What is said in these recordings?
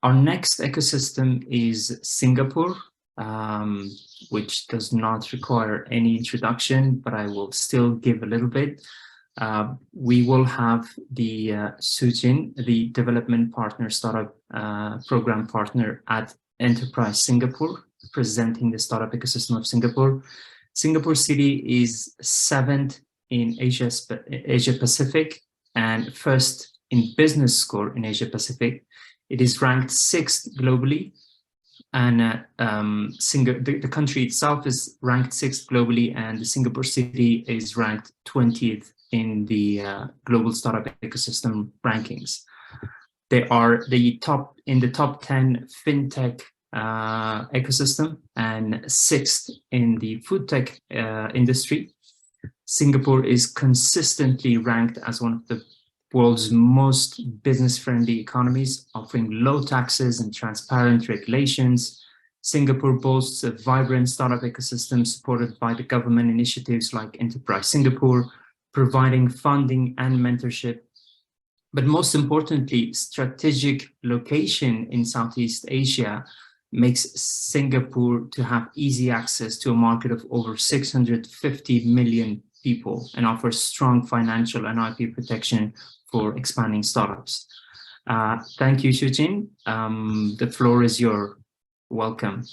Our next ecosystem is Singapore, which does not require any introduction, but I will still give a little bit. We will have the Sujin, the development partner, startup program partner at Enterprise Singapore, presenting the startup ecosystem of Singapore. Singapore City is 7th in Asia Pacific and 1st in business score in Asia Pacific. It is ranked 6th globally, and the country itself is ranked 6th globally, and the Singapore City is ranked 20th in the global startup ecosystem rankings. They are in the top 10 fintech ecosystem and 6th in the food tech industry. Singapore is consistently ranked as one of the world's most business-friendly economies, offering low taxes and transparent regulations. Singapore boasts a vibrant startup ecosystem supported by the government initiatives like Enterprise Singapore, providing funding and mentorship. But most importantly, strategic location in Southeast Asia makes Singapore to have easy access to a market of over 650 million people and offers strong financial and IP protection for expanding startups. Thank you, Shujin. The floor is yours. Welcome.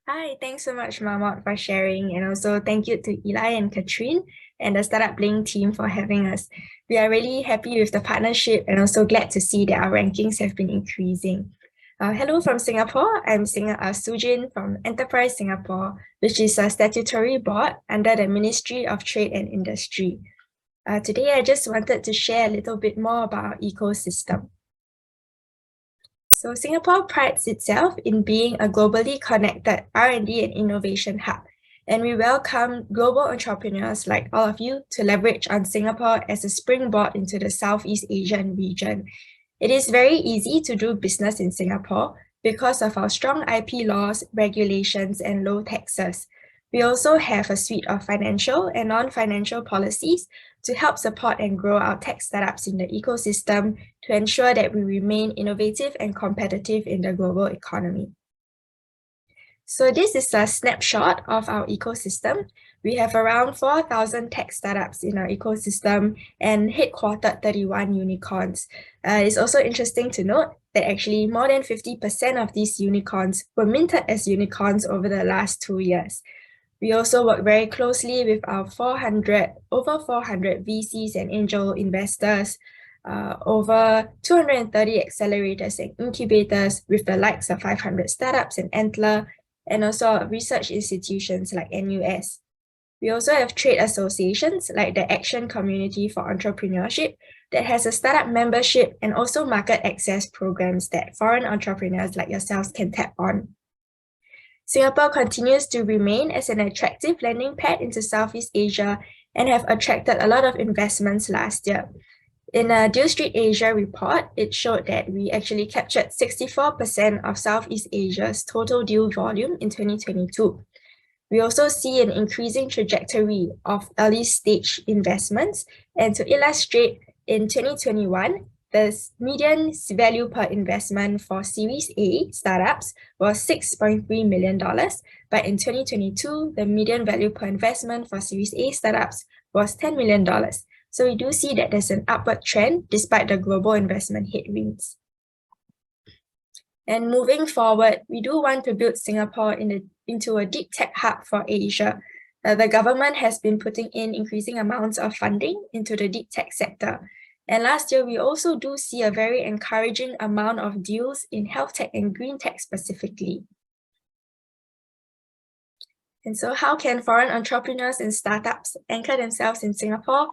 Hi, thanks so much, Mahmoud, for sharing. And also thank you to Eli and Katrine and the Startup Link team for having us. We are really happy with the partnership and also glad to see that our rankings have been increasing. Hello from Singapore. I'm Sujin from Enterprise Singapore, which is a statutory board under the Ministry of Trade and Industry. Today, I just wanted to share a little bit more about our ecosystem. So Singapore prides itself in being a globally connected R&D and innovation hub, and we welcome global entrepreneurs like all of you to leverage on Singapore as a springboard into the Southeast Asian region. It is very easy to do business in Singapore because of our strong IP laws, regulations, and low taxes. We also have a suite of financial and non-financial policies to help support and grow our tech startups in the ecosystem to ensure that we remain innovative and competitive in the global economy. So this is a snapshot of our ecosystem. We have around 4,000 tech startups in our ecosystem and headquartered 31 unicorns. It's also interesting to note that actually more than 50% of these unicorns were minted as unicorns over the last 2 years. We also work very closely with our over 400 VCs and angel investors, over 230 accelerators and incubators with the likes of 500 Startups and Antler, and also research institutions like NUS. We also have trade associations like the Action Community for Entrepreneurship that has a startup membership and also market access programs that foreign entrepreneurs like yourselves can tap on. Singapore continues to remain as an attractive landing pad into Southeast Asia and have attracted a lot of investments last year. In a Deal Street Asia report, it showed that we actually captured 64% of Southeast Asia's total deal volume in 2022. We also see an increasing trajectory of early stage investments. And to illustrate, in 2021, the median value per investment for Series A startups was $6.3 million, but in 2022, the median value per investment for Series A startups was $10 million. So we do see that there's an upward trend despite the global investment headwinds. And moving forward, we do want to build Singapore into a deep tech hub for Asia. The government has been putting in increasing amounts of funding into the deep tech sector. And last year, we also do see a very encouraging amount of deals in health tech and green tech specifically. And so how can foreign entrepreneurs and startups anchor themselves in Singapore?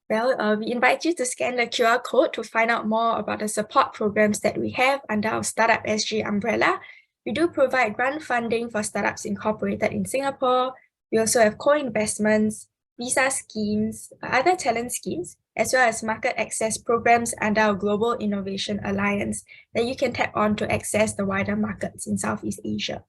Well, we invite you to scan the QR code to find out more about the support programs that we have under our Startup SG umbrella. We do provide grant funding for startups incorporated in Singapore. We also have co-investments, visa schemes, other talent schemes, as well as market access programs under our Global Innovation Alliance that you can tap on to access the wider markets in Southeast Asia.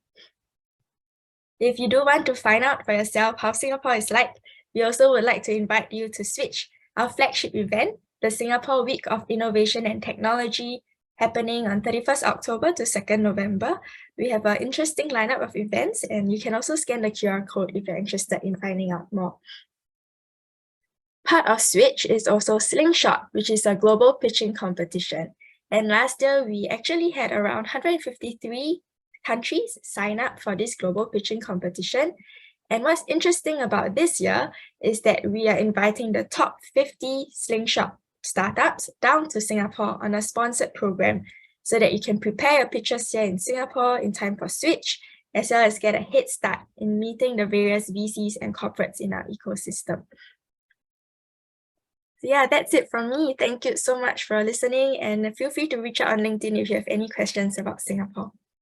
If you do want to find out for yourself how Singapore is like, we also would like to invite you to Switch, our flagship event, the Singapore Week of Innovation and Technology, happening on 31st October to 2nd November. We have an interesting lineup of events, and you can also scan the QR code if you're interested in finding out more. Part of Switch is also Slingshot, which is a global pitching competition. And last year, we actually had around 153 countries sign up for this global pitching competition. And what's interesting about this year is that we are inviting the top 50 Slingshot startups down to Singapore on a sponsored program so that you can prepare your pitches here in Singapore in time for Switch, as well as get a head start in meeting the various VCs and corporates in our ecosystem. So yeah, that's it from me. Thank you so much for listening, and feel free to reach out on LinkedIn if you have any questions about Singapore.